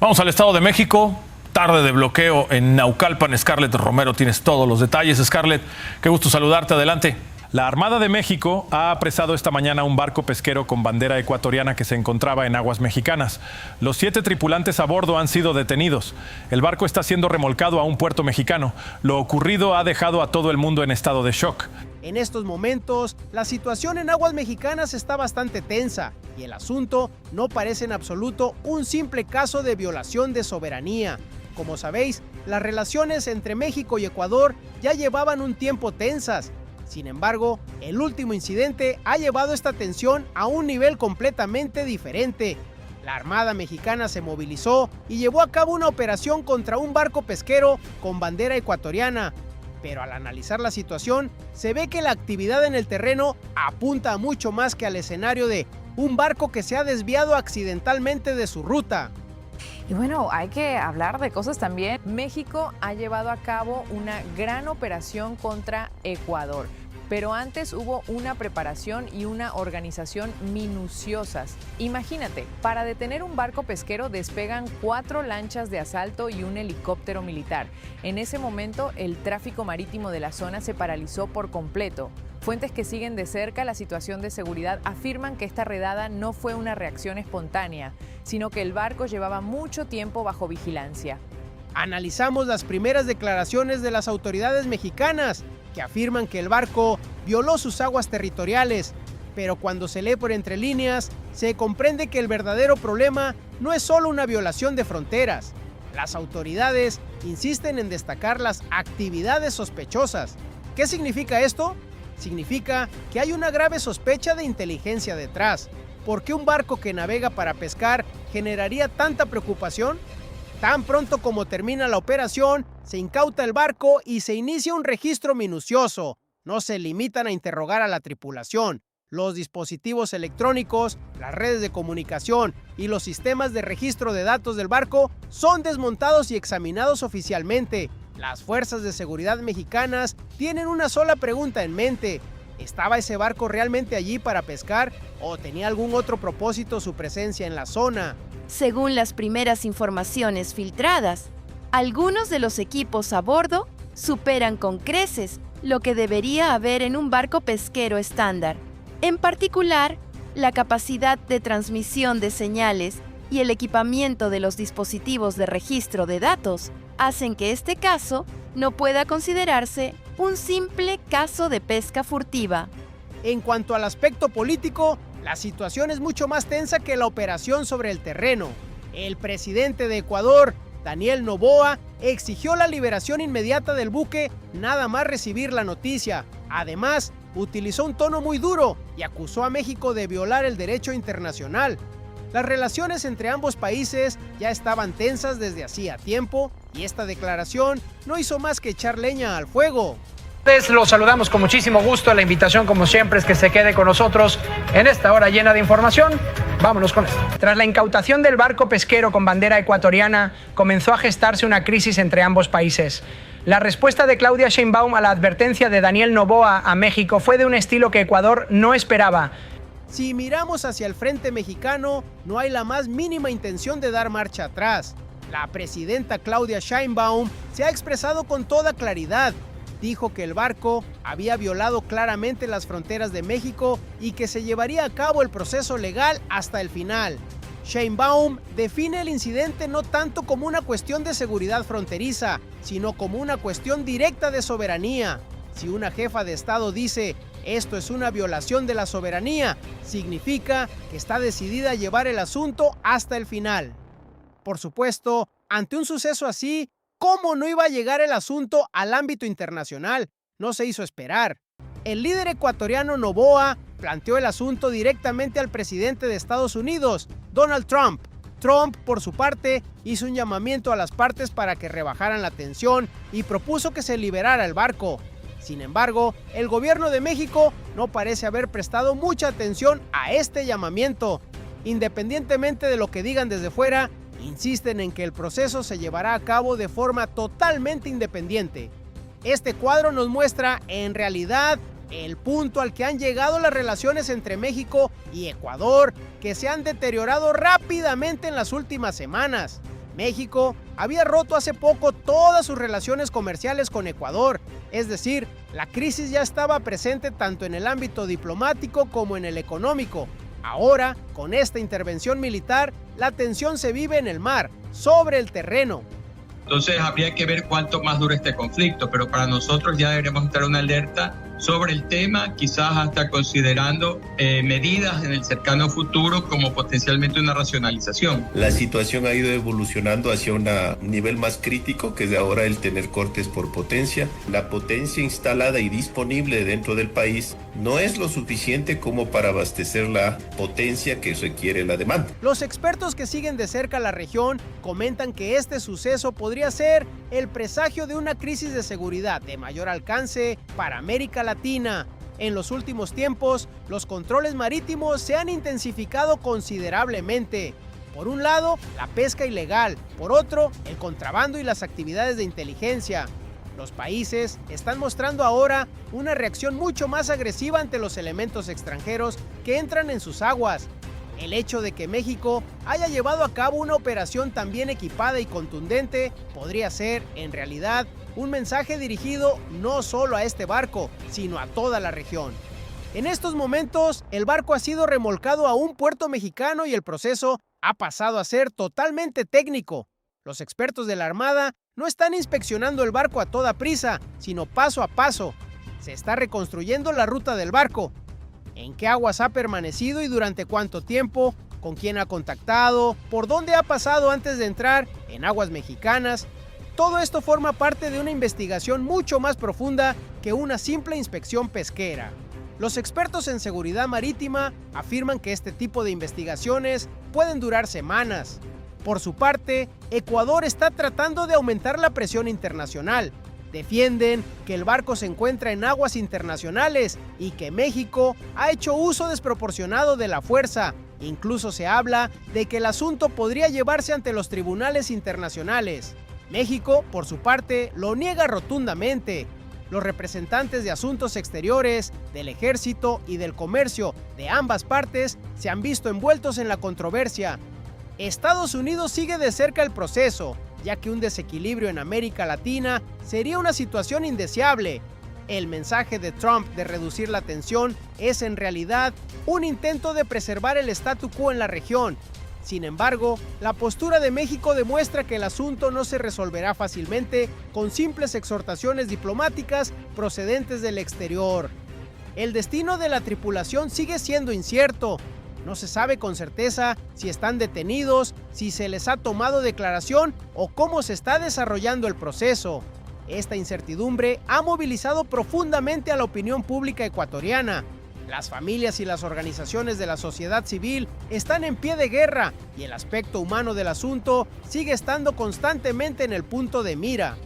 Vamos al Estado de México. Tarde de bloqueo en Naucalpan. Scarlett Romero, tienes todos los detalles. Scarlett, qué gusto saludarte. Adelante. La Armada de México ha apresado esta mañana un barco pesquero con bandera ecuatoriana que se encontraba en aguas mexicanas. Los 7 tripulantes a bordo han sido detenidos. El barco está siendo remolcado a un puerto mexicano. Lo ocurrido ha dejado a todo el mundo en estado de shock. En estos momentos, la situación en aguas mexicanas está bastante tensa y el asunto no parece en absoluto un simple caso de violación de soberanía. Como sabéis, las relaciones entre México y Ecuador ya llevaban un tiempo tensas. Sin embargo, el último incidente ha llevado esta tensión a un nivel completamente diferente. La Armada Mexicana se movilizó y llevó a cabo una operación contra un barco pesquero con bandera ecuatoriana. Pero al analizar la situación, se ve que la actividad en el terreno apunta a mucho más que al escenario de un barco que se ha desviado accidentalmente de su ruta. Y bueno, hay que hablar de cosas también. México ha llevado a cabo una gran operación contra Ecuador, pero antes hubo una preparación y una organización minuciosas. Imagínate, para detener un barco pesquero despegan 4 lanchas de asalto y un helicóptero militar. En ese momento, el tráfico marítimo de la zona se paralizó por completo. Fuentes que siguen de cerca la situación de seguridad afirman que esta redada no fue una reacción espontánea, sino que el barco llevaba mucho tiempo bajo vigilancia. Analizamos las primeras declaraciones de las autoridades mexicanas, que afirman que el barco violó sus aguas territoriales, pero cuando se lee por entre líneas, se comprende que el verdadero problema no es solo una violación de fronteras. Las autoridades insisten en destacar las actividades sospechosas. ¿Qué significa esto? Significa que hay una grave sospecha de inteligencia detrás. ¿Por qué un barco que navega para pescar generaría tanta preocupación? Tan pronto como termina la operación, se incauta el barco y se inicia un registro minucioso. No se limitan a interrogar a la tripulación. Los dispositivos electrónicos, las redes de comunicación y los sistemas de registro de datos del barco son desmontados y examinados oficialmente. Las fuerzas de seguridad mexicanas tienen una sola pregunta en mente: ¿estaba ese barco realmente allí para pescar o tenía algún otro propósito su presencia en la zona? Según las primeras informaciones filtradas, algunos de los equipos a bordo superan con creces lo que debería haber en un barco pesquero estándar. En particular, la capacidad de transmisión de señales y el equipamiento de los dispositivos de registro de datos hacen que este caso no pueda considerarse un simple caso de pesca furtiva. En cuanto al aspecto político, la situación es mucho más tensa que la operación sobre el terreno. El presidente de Ecuador, Daniel Noboa, exigió la liberación inmediata del buque nada más recibir la noticia. Además, utilizó un tono muy duro y acusó a México de violar el derecho internacional. Las relaciones entre ambos países ya estaban tensas desde hacía tiempo y esta declaración no hizo más que echar leña al fuego. Los saludamos con muchísimo gusto. La invitación, como siempre, es que se quede con nosotros en esta hora llena de información. Vámonos con esto. Tras la incautación del barco pesquero con bandera ecuatoriana, comenzó a gestarse una crisis entre ambos países. La respuesta de Claudia Sheinbaum a la advertencia de Daniel Noboa a México fue de un estilo que Ecuador no esperaba. Si miramos hacia el frente mexicano, no hay la más mínima intención de dar marcha atrás. La presidenta Claudia Sheinbaum se ha expresado con toda claridad. Dijo que el barco había violado claramente las fronteras de México y que se llevaría a cabo el proceso legal hasta el final. Sheinbaum define el incidente no tanto como una cuestión de seguridad fronteriza, sino como una cuestión directa de soberanía. Si una jefa de Estado dice esto es una violación de la soberanía, significa que está decidida a llevar el asunto hasta el final. Por supuesto, ante un suceso así, ¿cómo no iba a llegar el asunto al ámbito internacional? No se hizo esperar. El líder ecuatoriano Noboa planteó el asunto directamente al presidente de Estados Unidos, Donald Trump. Trump, por su parte, hizo un llamamiento a las partes para que rebajaran la tensión y propuso que se liberara el barco. Sin embargo, el gobierno de México no parece haber prestado mucha atención a este llamamiento. Independientemente de lo que digan desde fuera, insisten en que el proceso se llevará a cabo de forma totalmente independiente. Este cuadro nos muestra, en realidad, el punto al que han llegado las relaciones entre México y Ecuador, que se han deteriorado rápidamente en las últimas semanas. México había roto hace poco todas sus relaciones comerciales con Ecuador, es decir, la crisis ya estaba presente tanto en el ámbito diplomático como en el económico. Ahora, con esta intervención militar, la tensión se vive en el mar, sobre el terreno. Entonces habría que ver cuánto más dura este conflicto, pero para nosotros ya deberíamos estar una alerta sobre el tema, quizás hasta considerando medidas en el cercano futuro como potencialmente una racionalización. La situación ha ido evolucionando hacia un nivel más crítico, que es ahora el tener cortes por potencia. La potencia instalada y disponible dentro del país no es lo suficiente como para abastecer la potencia que requiere la demanda. Los expertos que siguen de cerca la región comentan que este suceso podría ser el presagio de una crisis de seguridad de mayor alcance para América Latina. En los últimos tiempos, los controles marítimos se han intensificado considerablemente. Por un lado, la pesca ilegal, por otro, el contrabando y las actividades de inteligencia. Los países están mostrando ahora una reacción mucho más agresiva ante los elementos extranjeros que entran en sus aguas. El hecho de que México haya llevado a cabo una operación tan bien equipada y contundente podría ser, en realidad, un mensaje dirigido no solo a este barco, sino a toda la región. En estos momentos, el barco ha sido remolcado a un puerto mexicano y el proceso ha pasado a ser totalmente técnico. Los expertos de la Armada no están inspeccionando el barco a toda prisa, sino paso a paso. Se está reconstruyendo la ruta del barco. ¿En qué aguas ha permanecido y durante cuánto tiempo? ¿Con quién ha contactado? ¿Por dónde ha pasado antes de entrar en aguas mexicanas? Todo esto forma parte de una investigación mucho más profunda que una simple inspección pesquera. Los expertos en seguridad marítima afirman que este tipo de investigaciones pueden durar semanas. Por su parte, Ecuador está tratando de aumentar la presión internacional. Defienden que el barco se encuentra en aguas internacionales y que México ha hecho uso desproporcionado de la fuerza. Incluso se habla de que el asunto podría llevarse ante los tribunales internacionales. México, por su parte, lo niega rotundamente. Los representantes de asuntos exteriores, del ejército y del comercio de ambas partes se han visto envueltos en la controversia. Estados Unidos sigue de cerca el proceso, ya que un desequilibrio en América Latina sería una situación indeseable. El mensaje de Trump de reducir la tensión es en realidad un intento de preservar el statu quo en la región. Sin embargo, la postura de México demuestra que el asunto no se resolverá fácilmente con simples exhortaciones diplomáticas procedentes del exterior. El destino de la tripulación sigue siendo incierto. No se sabe con certeza si están detenidos, si se les ha tomado declaración o cómo se está desarrollando el proceso. Esta incertidumbre ha movilizado profundamente a la opinión pública ecuatoriana. Las familias y las organizaciones de la sociedad civil están en pie de guerra y el aspecto humano del asunto sigue estando constantemente en el punto de mira.